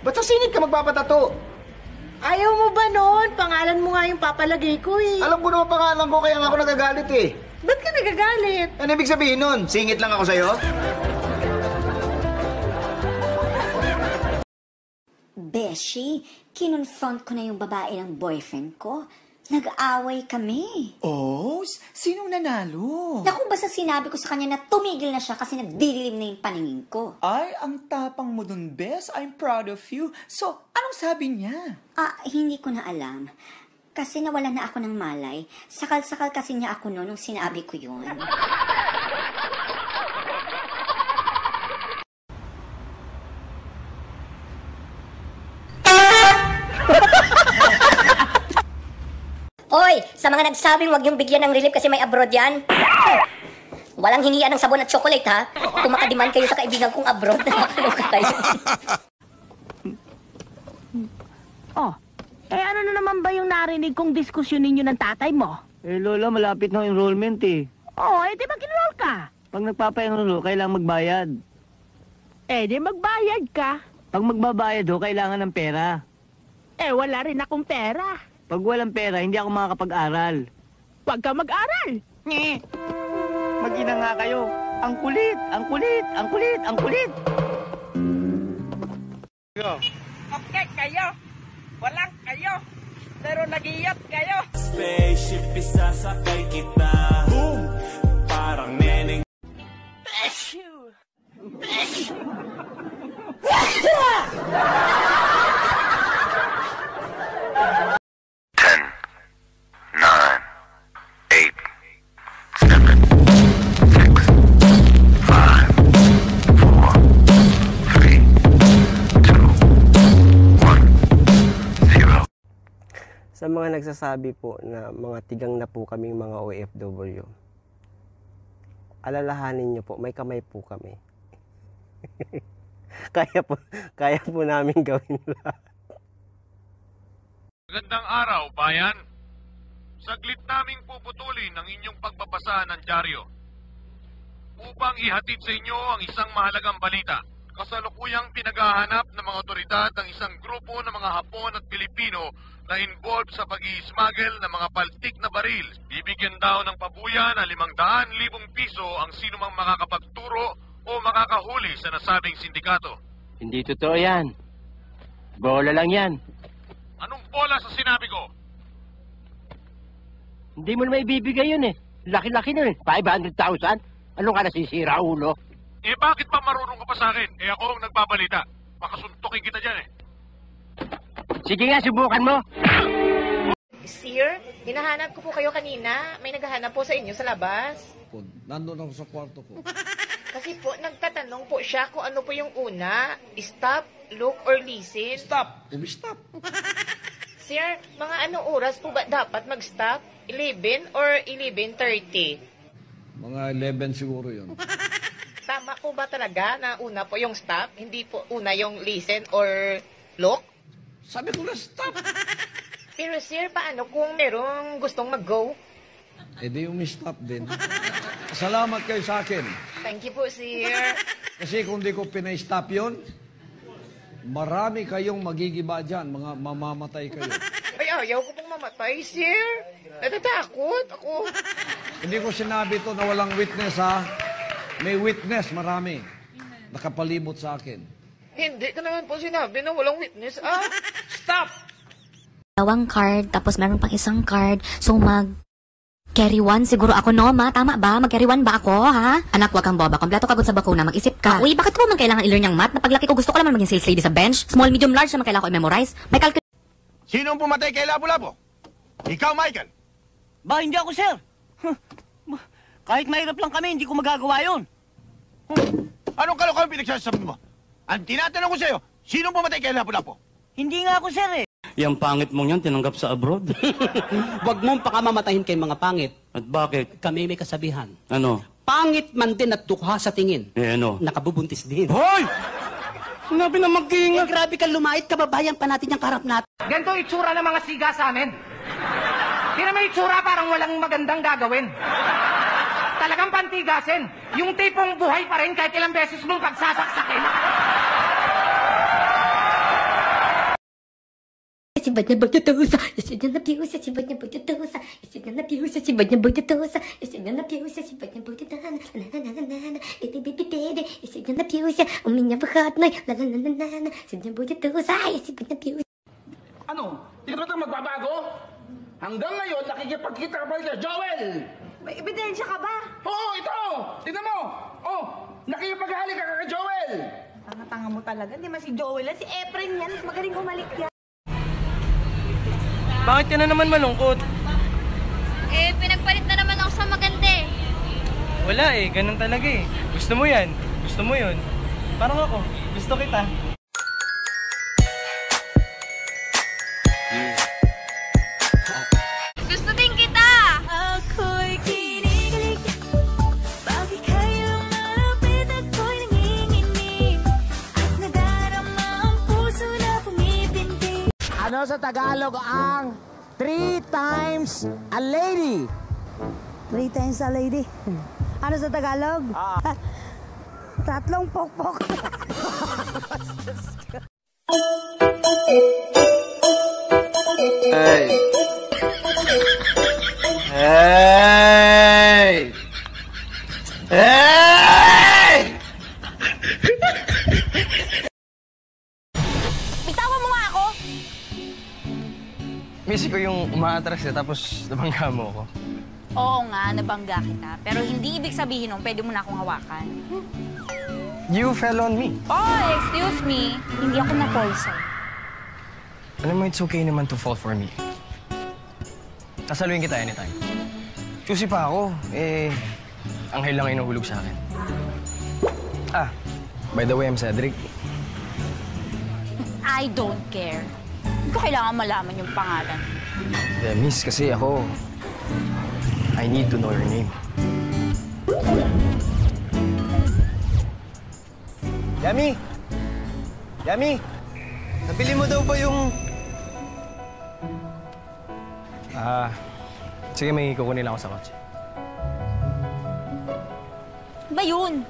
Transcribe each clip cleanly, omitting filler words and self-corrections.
Ba't sa singit ka magpapatato? Ayaw mo ba nun? Pangalan mo nga yung papalagay ko eh. Alam ko naman pangalan ko, kaya nga ako nagagalit eh. Ba't ka nagagalit? Ano ibig sabihin nun? Singit lang ako sa'yo? Beshi, kinonfront ko na yung babae ng boyfriend ko. Nag-away kami. Oh, sinong nanalo? Naku, basta sinabi ko sa kanya na tumigil na siya kasi nagdidilim na yung paningin ko. Ay, ang tapang mo dun, Bes. I'm proud of you. So, anong sabi niya? Hindi ko na alam. Kasi nawalan na ako ng malay. Sakal-sakal kasi niya ako noon nung sinabi ko yun. Hoy, sa mga nagsabing wag yung bigyan ng relief kasi may abroad yan. Walang hingian ng sabon at chocolate, ha? Kung makadiman kayo sa kaibigan kong abroad, nakakaloka kayo. Ano na naman ba yung narinig kong diskusyon ninyo ng tatay mo? Lola, malapit na enrollment eh. Di mag-enroll ka. Pag nagpapa-enroll, kailangan magbayad. Di magbayad ka. Pag magbabayad kailangan ng pera. Wala rin akong pera. Pag walang pera, hindi ako makakapag-aral. Huwag ka mag-aral. Mag-ina nga kayo. Ang kulit, ang kulit, ang kulit, ang kulit. Okay kayo. Walang kayo. Pero nag-iyot kayo. Spaceship, isasakay kita. Boom! Parang neneng. Beshu! Beshu! 10, 9, 8, 7, 5, 4, 3, 2, 1, 0. Sa mga nagsasabi po na mga tigang na po kaming mga OFW, alalahanin niyo po, may kamay po kami. kaya po namin gawin lahat. Magandang araw, bayan. Saglit naming puputulin ang inyong pagbabasa ng dyaryo upang ihatid sa inyo ang isang mahalagang balita. Kasalukuyang pinaghahanap ng mga otoridad ang isang grupo ng mga Hapon at Pilipino na involved sa pag-i-smuggle ng mga paltik na baril. Bibigyan daw ng pabuya na 500,000 piso ang sinumang makakapagturo o makakahuli sa nasabing sindikato. Hindi totoo yan. Bola lang yan. Anong bola sa sinabi ko? Hindi mo naman ibibigay yun eh. Laki-laki na eh. 500,000? Ano ka nasisira, ulo? Bakit pa marunong ka pa sa akin? Ako ang nagbabalita. Makasuntukin kita dyan eh. Sige nga, subukan mo. Sir, hinahanap ko po kayo kanina. May naghahanap po sa inyo sa labas. Nandun ako sa kwarto ko. Kasi po, nagtatanong po siya kung ano po yung una. Stop, look, or listen. Stop! Stop! Sir, mga anong oras po ba dapat mag-stop? 11 or 11:30? Mga 11 siguro yun. Tama po ba talaga na una po yung stop? Hindi po una yung listen or look? Sabi ko na stop! Pero sir, paano kung merong gustong mag-go? Di yung stop din. Salamat kayo sa akin. Thank you po, sir. Kasi kung di ko pinay-stop yun, marami kayong magigiba dyan, mga mamamatay kayo. Ay, ayaw ko pong mamatay, sir. Natatakot ako. Hindi ko sinabi to na walang witness, ha? May witness, marami. Nakapalibot sa akin. Hindi ka naman po sinabi na walang witness, Stop! Dalawang card, tapos meron pang isang card. So, Carry one, siguro ako, no, ma? Tama ba? Mag-carry one ba ako, ha? Anak, wag kang boba. Kompleto kagod sa bakuna. Mag-isip ka. Uy, bakit mo man kailangan i-learn yung math? Na paglaki ko, gusto ko naman maging sales lady sa bench. Small, medium, large naman kailangan ko i-memorize. May calcul... Sinong pumatay kay Lapu-Lapu? Ikaw, Michael. Ba, hindi ako, sir. Kahit mahirap lang kami, hindi ko magagawa yun. Anong kalokohan pinagsasabi mo? Ang tinatanong ko sa'yo, sinong pumatay kay Lapu-Lapu? Hindi nga ako, sir, eh. Yang pangit mong yan, tinanggap sa abroad. Huwag mong pakamamatahin kay mga pangit. At bakit? Kami may kasabihan. Ano? Pangit man din at dukha sa tingin. Eh ano? Nakabubuntis din. Hoy! Sinabi na mag-iingat. Grabe ka lumait, kababayan pa natin yung karap natin. Ganito itsura ng mga siga sa amin. Tira mo itsura parang walang magandang gagawin. Talagang pantigasin. Yung tipong buhay pa rin kahit ilang beses mong pagsasaksakin. Сегодня будет туса, сегодня напьюся, сегодня будет туса, сегодня напьюся, сегодня будет туса, сегодня напьюся, сегодня будет на-на-на-на-на-на, и ты би-би-би-би, и сегодня напьюся, у меня выходной, на-на-на-на-на, сегодня будет туса, и сегодня напьюся. Ano? Hindi ka magbabago? Hanggang ngayon, nakikipagkita ka pa rin kay Joel! May ebidensya ka ba? Oo, ito! Tignan mo! Oh, nakikipaghalik ka kay Joel! Tanga-tanga mo talaga. Hindi man si Joel, si Efren yan. Mas magaling humalik yan. Bakit ka na naman malungkot? Eh, pinagpalit na naman ako sa maganda eh. Wala eh, ganun talaga eh. Gusto mo yan, gusto mo yun. Parang ako, gusto kita. Gusto din kita! Ako'y kinikilig, bakit kayo malapit ako'y nanginginig, at nadarama ang puso na pumipintig. Ano sa Tagalog ang 3 times a lady? 3 times a lady. Ano sa Tagalog? Tatlong pokpok. Hey! Hey! Hey! Bitawan mo nga ako! Miss ko yung umaatras eh, tapos nabangga mo ako. Oo nga, nabangga kita. Pero hindi ibig sabihin nung pwede mo na akong hawakan. You fell on me. Oh, excuse me. Hindi ako na-fall sa'yo. Alam mo, it's okay naman to fall for me. Kasaluhin kita anytime. Choosy pa ako, eh, anghel lang ay nahulog sa akin. Ah, by the way, I'm Cedric. I don't care. Hindi ko kailangan malaman yung pangalan. Yeah, miss, kasi ako, I need to know your name. Yami! Yami! Nabili mo daw ba yung... Sige, may kukunin lang ako sa kotse. Ba yun?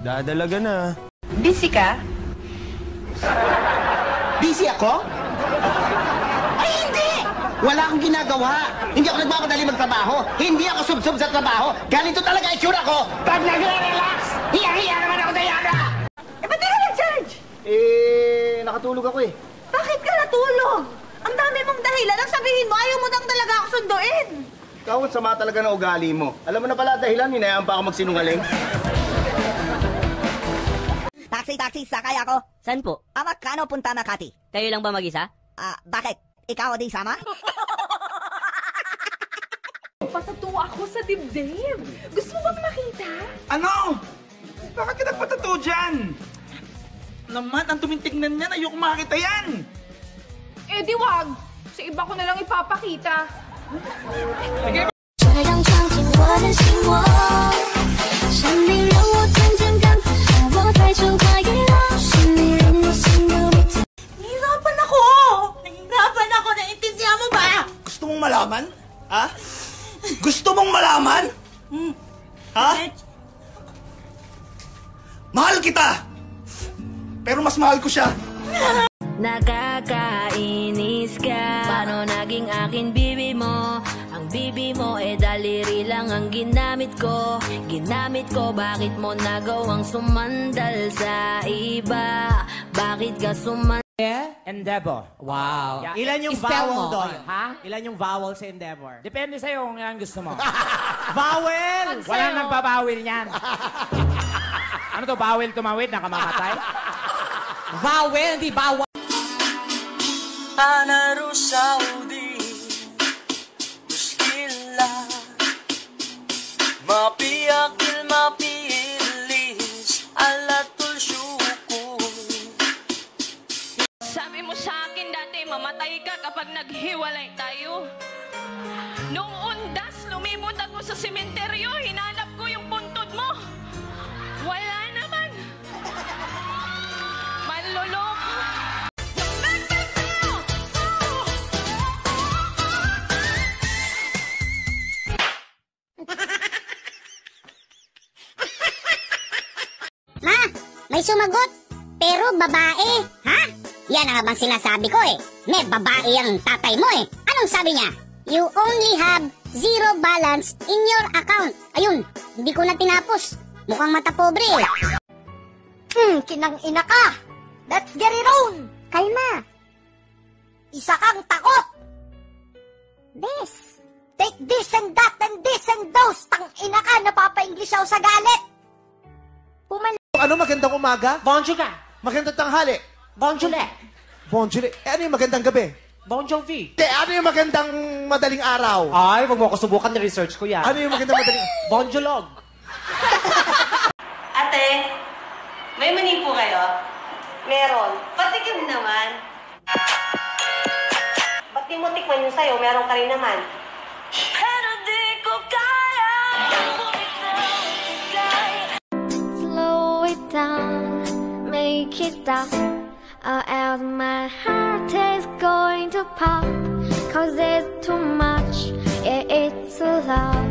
Dadalaga na. Busy ka? Busy ako? Ay, hindi! Wala akong ginagawa. Hindi ako nagmamadali magtrabaho. Hindi ako sub-sub sa trabaho. Ganito talaga itsura ko. Pag nagre-relax, hiya-hiya naman ako sa yaga! Eh, ba't di ka nag-charge? Eh, nakatulog ako eh. Bakit ka natulog? Ang dami mong dahilan. Ang sabihin mo, ayaw mo nang talaga ako sunduin. Ikaw, ang sama talaga ng ugali mo. Alam mo na pala dahilan, hinayaan pa ako magsinungaling. Taxi, sakay ako. Saan po? Magkano punta Makati? Kayo lang ba mag-isa? Bakit? Ikaw din sama? Patatuwa ako sa dibdib. Gusto mo bang makita? Ano? Bakit ka nagpatato dyan? Naman, ang tumitignan niyan, ayoko makita yan. Eh di wag. Sa iba ko na lang ipapakita. Sige. 这样闯进我的心窝，生命让我渐渐感觉，我抬头跨越了心里人的心都被刺。 Nahihirapan ako! Nahihirapan ako! Naiintindihan mo ba? Gusto mong malaman? Ha? Gusto mong malaman? Ha? Mahal kita! Pero mas mahal ko siya. Nakakainis ka. Paano naging akin bibi mo? Ang bibi mo daliri lang ang ginamit ko. Bakit mo nagawang sumandal sa iba? Bakit ka sumandal? Endeavor. Wow. Yeah. Ilan yung Spell vowel mo. doon? Ha? Ilan yung vowel sa endeavor? Depende sa'yo kung yan gusto mo. Vowel! Walang nagbabawil niyan. Ano to, bawil tumawid, nakamamatay? Vowel, hindi bawal. Anaru Saudi Muskila Mapiyakil mapilis Alatul syukur. Sabi mo sa akin dati, mamatay ka kapag naghiwalay tayo. Nung undas, lumimot ako sa sementeryo, hinanap ko yung puntod mo. Wala naman. Manloloko. Ma, may sumagot, pero babae, ha? Yan ang bang sinasabi ko eh. May babae ang tatay mo eh. Anong sabi niya? You only have 0 balance in your account. Ayun, hindi ko na tinapos. Mukhang mata pobre eh. Kinang ina ka! Let's get it on! Kalma. Isa kang takot! This. Take this and that and this and those. Tang ina ka, napapa-English ako sa galit. Ano magandang umaga? Bonjour ka. Magandang tanghali? Bonjour. Bonjour. Ano yung magandang gabi? Bon Jovi. Ano yung magandang madaling araw? Ay, wag mo ako subukan, na-research ko yan. Ano yung magandang madaling... Bonjolog. Ate, may mani po kayo? Meron. Patikim naman. Ba't di mo tikman yung sayo? Meron ka rin naman. Pero di ko kaya. Slow it down, make it stop. Or else my heart is going to pop. 'Cause it's too much, yeah, it's too loud.